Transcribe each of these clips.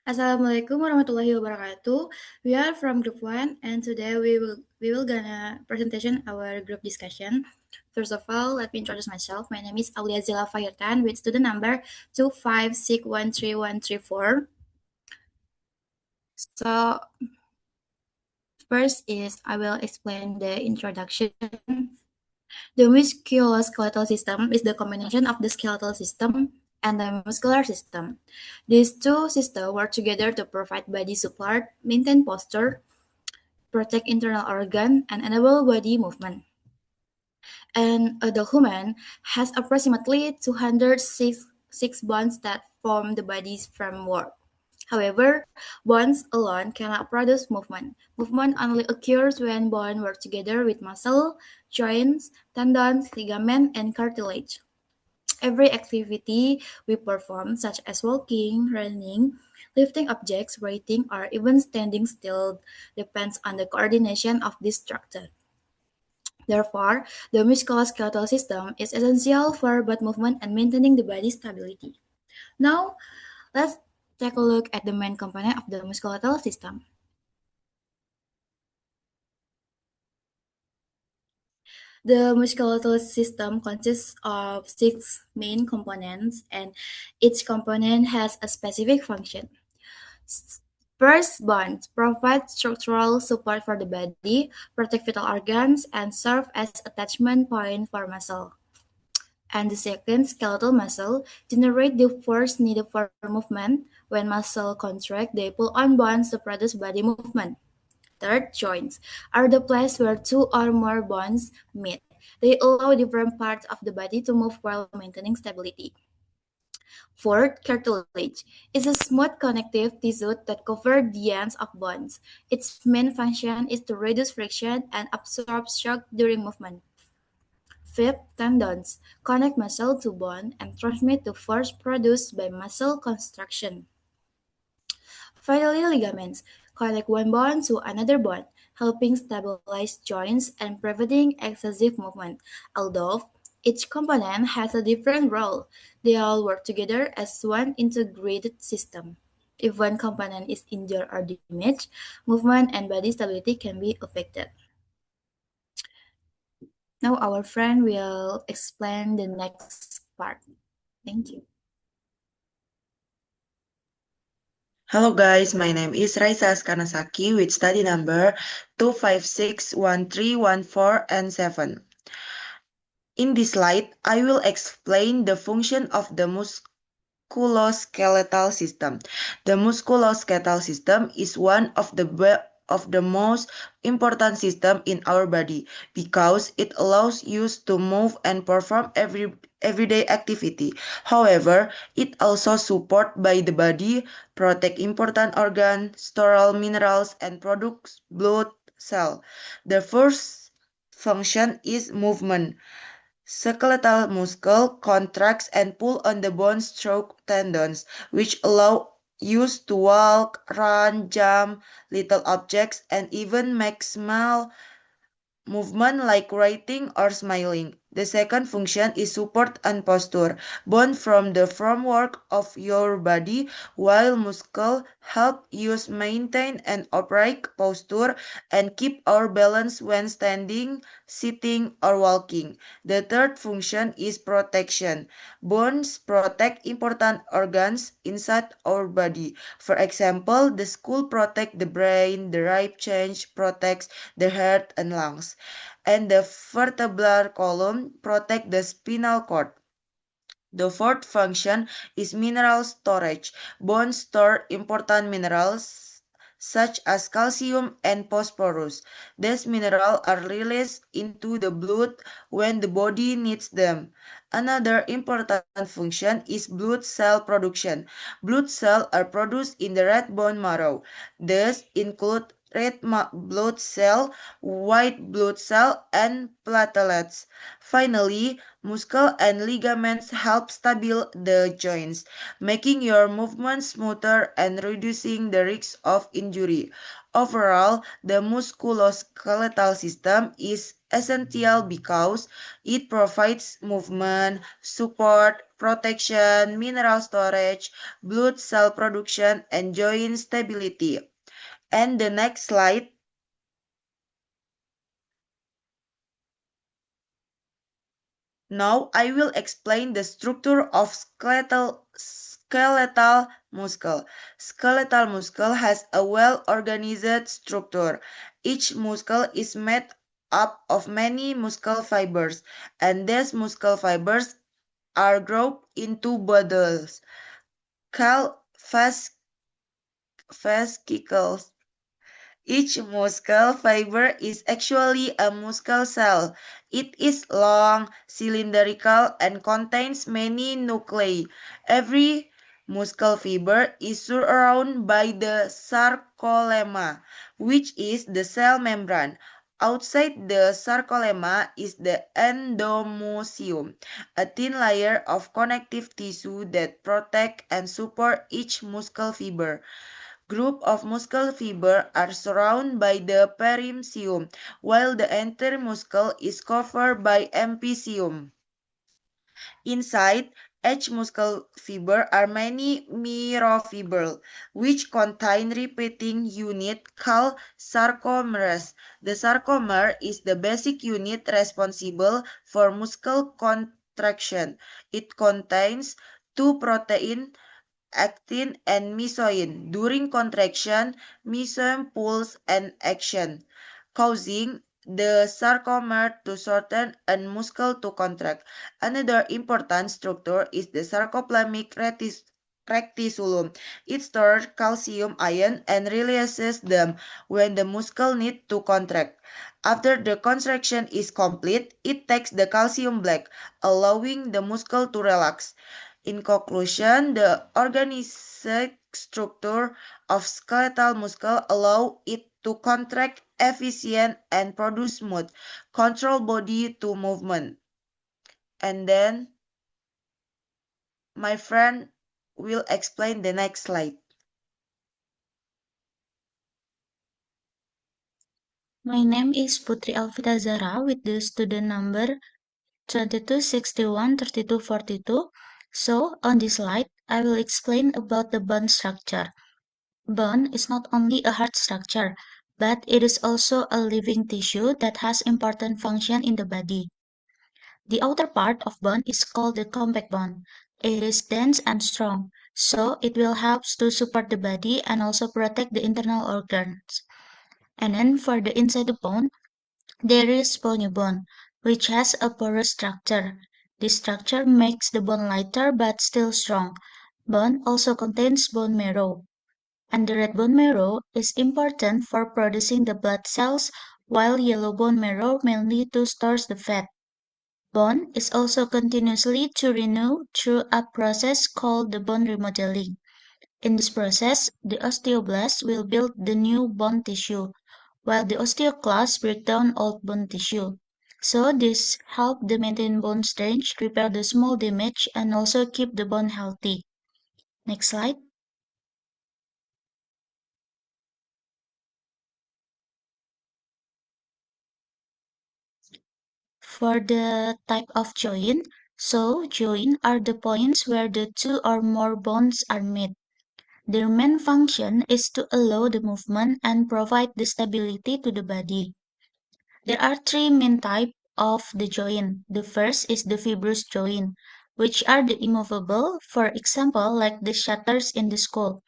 Assalamualaikum warahmatullahi wabarakatuh. We are from Group 1 and today we will gonna presentation our group discussion. First of all, let me introduce myself. My name is Aulia Zila Fahirtan with student number 256133134. So first is I will explain the introduction. The musculoskeletal system is the combination of the skeletal system and the muscular system. These two systems work together to provide body support, maintain posture, protect internal organ, and enable body movement. An adult human has approximately 206 bones that form the body's framework. However, bones alone cannot produce movement. Movement only occurs when bones work together with muscle, joints, tendons, ligaments, and cartilage. Every activity we perform, such as walking, running, lifting objects, writing, or even standing still, depends on the coordination of this structure. Therefore, the musculoskeletal system is essential for both movement and maintaining the body's stability. Now, let's take a look at the main component of the musculoskeletal system. The musculoskeletal system consists of six main components, and each component has a specific function. First, bonds provide structural support for the body, protect vital organs, and serve as attachment point for muscle. And the second, skeletal muscle, generate the force needed for movement. When muscle contract, they pull on bonds to produce body movement. Third, joints are the place where two or more bonds meet. They allow different parts of the body to move while maintaining stability. Fourth, cartilage is a smooth connective tissue that covers the ends of bones. Its main function is to reduce friction and absorb shock during movement. Fifth, tendons connect muscle to bone and transmit the force produced by muscle contraction. Finally, ligaments connect one bone to another bone, helping stabilize joints and preventing excessive movement. Although each component has a different role, they all work together as one integrated system. If one component is injured or damaged, movement and body stability can be affected. Now our friend will explain the next part. Thank you. Hello guys, my name is Raisa Askanasaki with study number 2561314 and 7. In this slide, I will explain the function of the musculoskeletal system. The musculoskeletal system is one of the most important system in our body because it allows us to move and perform everyday activity. However, it also support by the body, protect important organs, store minerals, and produce blood cell. The first function is movement. Skeletal muscle contracts and pull on the bones through tendons, which allow us to walk, run, jump, little objects, and even make small movement like writing or smiling. The second function is support and posture. Bone from the framework of your body, while muscle help us maintain an upright posture and keep our balance when standing, sitting, or walking. The third function is protection. Bones protect important organs inside our body. For example, the skull protects the brain, the rib cage protects the heart and lungs, and the vertebral column protect the spinal cord. The fourth function is mineral storage. Bones store important minerals such as calcium and phosphorus. These minerals are released into the blood when the body needs them. Another important function is blood cell production. Blood cells are produced in the red bone marrow. These include blood cell, white blood cell, and platelets. Finally, muscle and ligaments help stabilize the joints, making your movement smoother and reducing the risk of injury. Overall, the musculoskeletal system is essential because it provides movement, support, protection, mineral storage, blood cell production, and joint stability. And the next slide. Now I will explain the structure of skeletal muscle. Skeletal muscle has a well-organized structure. Each muscle is made up of many muscle fibers, and these muscle fibers are grouped into bundles called fascicles. Each muscle fiber is actually a muscle cell. It is long, cylindrical, and contains many nuclei. Every muscle fiber is surrounded by the sarcolemma, which is the cell membrane. Outside the sarcolemma is the endomucum, a thin layer of connective tissue that protect and support each muscle fiber. Group of muscle fiber are surrounded by the perimysium, while the entire muscle is covered by epiphysium. Inside each muscle fiber are many myofibrils, which contain repeating unit called sarcomeres. The sarcomer is the basic unit responsible for muscle contraction. It contains two proteins, actin and myosin. During contraction, myosin pulls and action, causing the sarcomere to shorten and muscle to contract. Another important structure is the sarcoplasmic reticulum. It stores calcium ion and releases them when the muscle needs to contract. After the contraction is complete, it takes the calcium back, allowing the muscle to relax. In conclusion, the organic structure of skeletal muscle allow it to contract efficient and produce smooth, control body to movement. And then my friend will explain the next slide. My name is Putri Alvita Zara with the student number 22613242. So, on this slide, I will explain about the bone structure. Bone is not only a hard structure, but it is also a living tissue that has important function in the body. The outer part of bone is called the compact bone. It is dense and strong, so it will help to support the body and also protect the internal organs. And then for the inside the bone, there is bony bone, which has a porous structure. This structure makes the bone lighter but still strong. Bone also contains bone marrow, and the red bone marrow is important for producing the blood cells, while yellow bone marrow mainly to stores the fat. Bone is also continuously to renew through a process called the bone remodeling. In this process, the osteoblast will build the new bone tissue, while the osteoclast break down old bone tissue. So this help the maintain bone strength, repair the small damage, and also keep the bone healthy. Next slide. For the type of joint, so joint are the points where the two or more bones are met. Their main function is to allow the movement and provide the stability to the body. There are three main types of the joint. The first is the fibrous joint, which are the immovable, for example, like the shutters in the skull.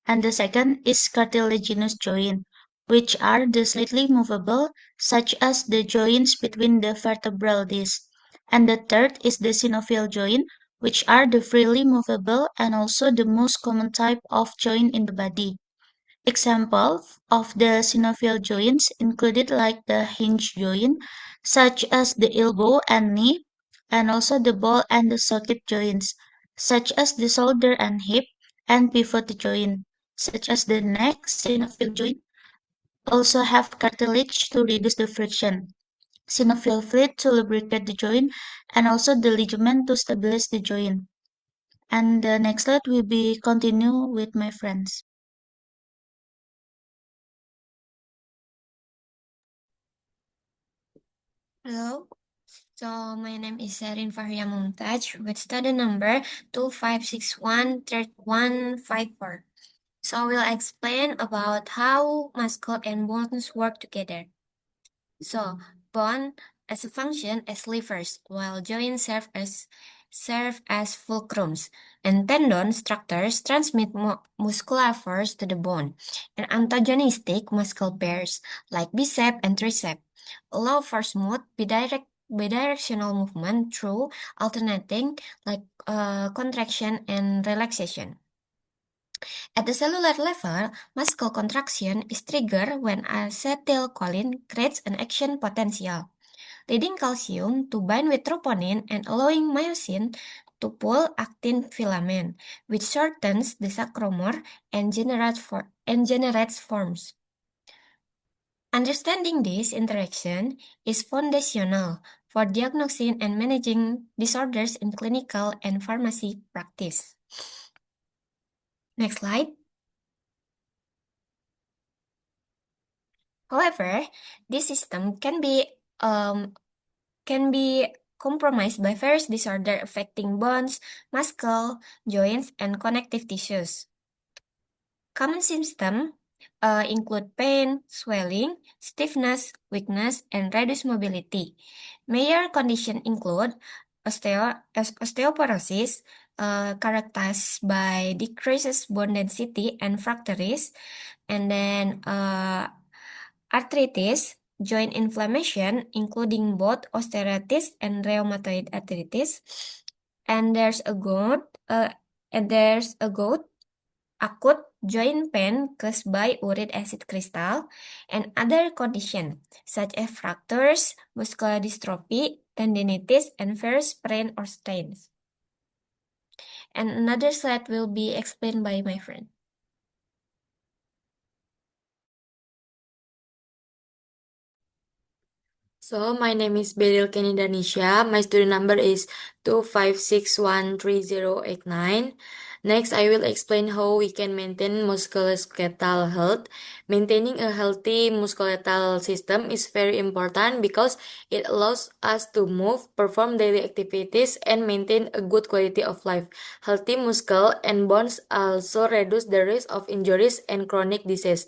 And the second is cartilaginous joint, which are the slightly movable, such as the joints between the vertebral discs. And the third is the synovial joint, which are the freely movable and also the most common type of joint in the body. Examples of the synovial joints included like the hinge joint, such as the elbow and knee, and also the ball and the socket joints, such as the shoulder and hip, and pivot joint, such as the neck. Synovial joint also have cartilage to reduce the friction, synovial fluid to lubricate the joint, and also the ligament to stabilize the joint. And the next slide will be continue with my friends. Hello. So my name is Serin Fahria Mumtaj with study number 25613154. So I will explain about how muscle and bones work together. So bone as a function as levers, while joints serve as fulcrums, and tendon structures transmit muscular force to the bone. And antagonistic muscle pairs like bicep and tricep allow for smooth bidirectional movement through alternating contraction and relaxation. At the cellular level, muscle contraction is triggered when acetylcholine creates an action potential, leading calcium to bind with troponin and allowing myosin to pull actin filament, which shortens the sarcomere and generates forms. Understanding this interaction is foundational for diagnosing and managing disorders in clinical and pharmacy practice. Next slide. However, this system can be compromised by various disorders affecting bones, muscle, joints, and connective tissues. Common symptoms include pain, swelling, stiffness, weakness, and reduced mobility. Major conditions include osteoporosis, characterized by decreases bone density and fractures, and then arthritis, joint inflammation, including both osteoarthritis and rheumatoid arthritis, and there's a gout acute joint pain caused by uric acid crystal, and other conditions such as fractures, muscular dystrophy, tendinitis, and various sprain or strains. And another slide will be explained by my friend. So my name is Beril Kenny Danisha. My student number is 2561308 Next, I will explain how we can maintain musculoskeletal health. Maintaining a healthy musculoskeletal system is very important because it allows us to move, perform daily activities, and maintain a good quality of life. Healthy muscle and bones also reduce the risk of injuries and chronic disease.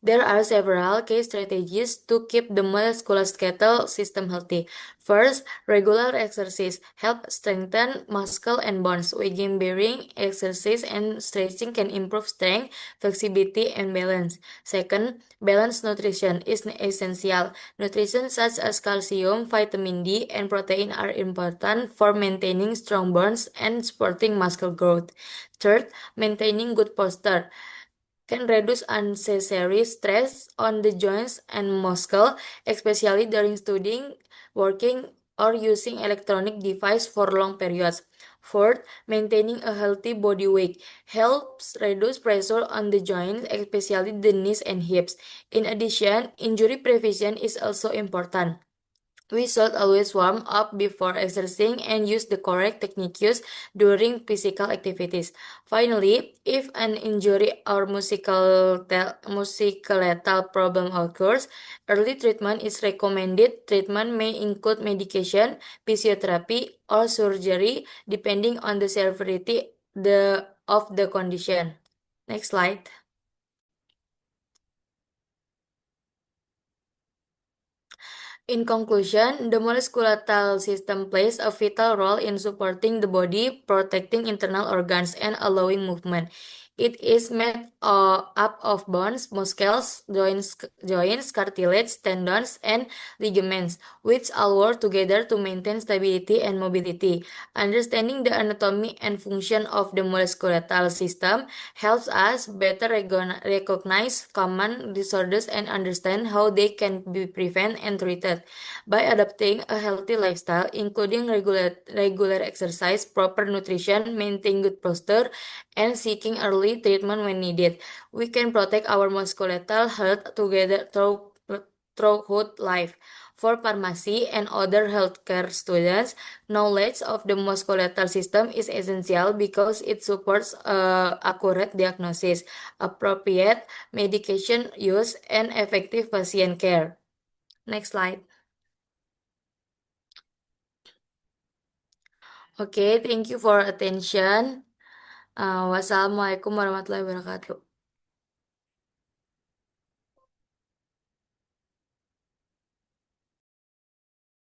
There are several key strategies to keep the musculoskeletal system healthy. First, regular exercise help strengthen muscle and bones. Weight bearing exercise and stretching can improve strength, flexibility, and balance. Second, balanced nutrition is essential. Nutrition such as calcium, vitamin D, and protein are important for maintaining strong bones and supporting muscle growth. Third, maintaining good posture can reduce unnecessary stress on the joints and muscle, especially during studying, working, or using electronic device for long periods. Fourth, maintaining a healthy body weight helps reduce pressure on the joints, especially the knees and hips. In addition, injury prevention is also important. We should always warm up before exercising and use the correct techniques during physical activities. Finally, if an injury or musculoskeletal problem occurs, early treatment is recommended. Treatment may include medication, physiotherapy, or surgery depending on the severity of the condition. Next slide. In conclusion, the musculoskeletal system plays a vital role in supporting the body, protecting internal organs, and allowing movement. It is made up of bones, muscles, joints, cartilage, tendons, and ligaments, which all work together to maintain stability and mobility. Understanding the anatomy and function of the musculoskeletal system helps us better recognize common disorders and understand how they can be prevented and treated. By adopting a healthy lifestyle, including regular exercise, proper nutrition, maintaining good posture, and seeking early treatment when needed, we can protect our musculoskeletal health together throughout life. For pharmacy and other healthcare students, knowledge of the musculoskeletal system is essential because it supports accurate diagnosis, appropriate medication use, and effective patient care. Next slide. Okay, thank you for attention. Wassalamualaikum warahmatullahi wabarakatuh.